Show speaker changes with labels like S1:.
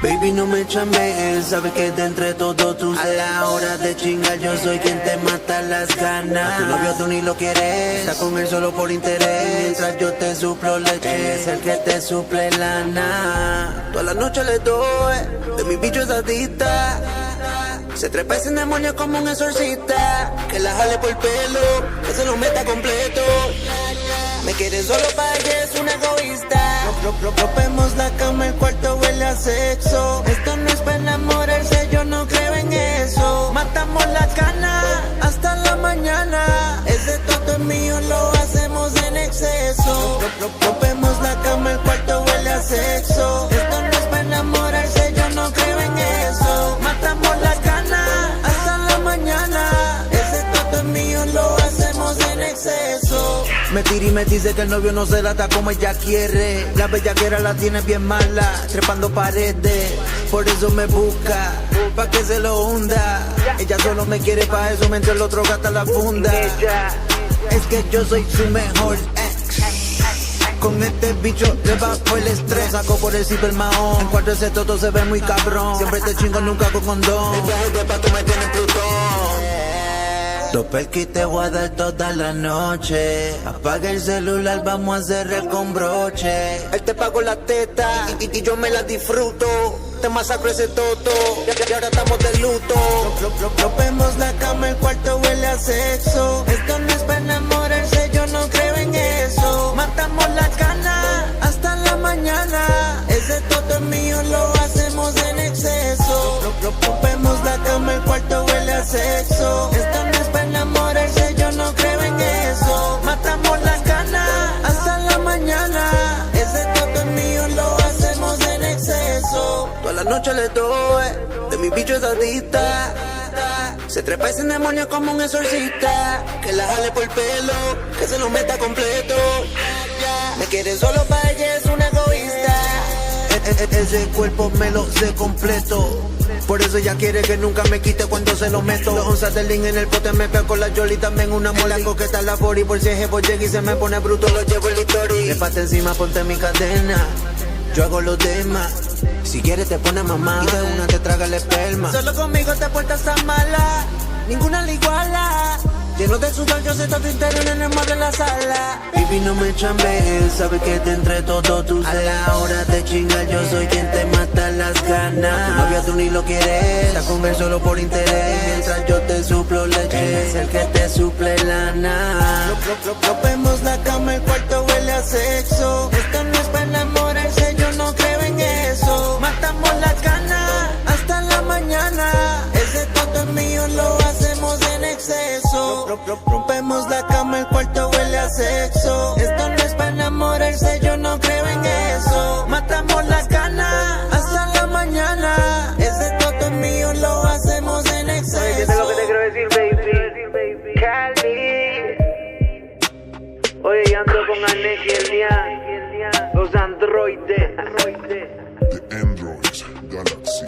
S1: Baby, no me chambees, sabes que de entre todos tú a la hora de chingar yo soy quien te mata las ganas. A tu novio tú ni lo quieres, está con él solo por interés. Mientras yo te suplo leche, es el que te suple lana. Toda la noche le doy, de mi bicho es adicta. Se trepa ese demonio como un exorcista. Que la jale por el pelo, que se lo meta completo. Me quiere solo para que es un egoísta. Rompemos la cama, el cuarto huele a sexo. Esto no es para enamorarse, yo no creo en eso. Matamos las ganas hasta la mañana. Ese toto es mío, lo hacemos en exceso. Rompemos la cama, el cuarto huele a sexo. Esto no es para enamorarse, yo no creo en eso. Matamos las ganas hasta la mañana. Ese toto es mío, lo hacemos en exceso. Me tira y me dice que el novio no se la da como ella quiere. La bellaquera la tiene bien mala, trepando paredes. Por eso me busca, pa' que se lo hunda. Ella solo me quiere pa' eso, mientras el otro gasta la funda. Es que yo soy su mejor ex. Con este bicho le bajo el estrés. Saco por el zip el mahón. En cuarto ese toto se ve muy cabrón. Siempre te chingo, nunca con condón. El viaje de pato me tiene en Plutón. Dos perquis te voy a dar toda la noche. Apaga el celular, vamos a hacer con broche. Él te pago la teta y yo me la disfruto. Te masacro ese toto y ahora estamos de luto. Rompemos la cama, el cuarto huele a sexo. Esto no es para enamorarse, yo no creo en eso. Matamos las ganas hasta la mañana. Ese toto es mío, lo hacemos en exceso. Rompemos la cama, el cuarto huele a sexo. Esto no es para enamorarse, yo no creo en eso. Matamos las ganas hasta la mañana. Ese toto es mío, lo hacemos en exceso. Toda la noche le doy, de mi bicho es adicta. Se trepa ese demonio como un exorcista. Que la jale por el pelo, que se lo meta completo. Me quiere solo para ella, es un egoísta. Ese cuerpo me lo sé completo. Por eso ella quiere que nunca me quite cuando se lo meto. Los onzas del link en el pote me pego con la Yoli. También una mola coqueta la body. Por si es jevo llega y se me pone bruto, lo llevo el history. Le pata encima, ponte mi cadena. Yo hago los demás. Si quieres te pone mamá y de una te traga el esperma. Solo conmigo te portas tan mala, ninguna la iguala. Lleno de sudor, yo sé todo tu interior en el mar de la sala. Baby, no me chambees, sabes que de entre todos tú a la hora de chingar yo soy quien te mata las ganas. A tu novio tú ni lo quieres, está con él solo por interés. Mientras yo te suplo leche, es el que te suple lana. Rompemos la cama, el cuarto huele a sexo. Esto no es para enamorarse, yo no creo en eso. Matamos las ganas hasta la mañana. Ese toto es mío, lo hacemos en exceso. Rompemos la cama, el cuarto huele a sexo. Esto no es para enamorarse, yo no creo en eso. Matamos las ganas hasta la mañana. Ese toto es mío, lo hacemos en exceso.
S2: Oye, ¿qué es lo que te quiero decir, baby? Cali. Oye, yo ando con Anek y el Dian, los androides.
S3: The Androids Galaxy.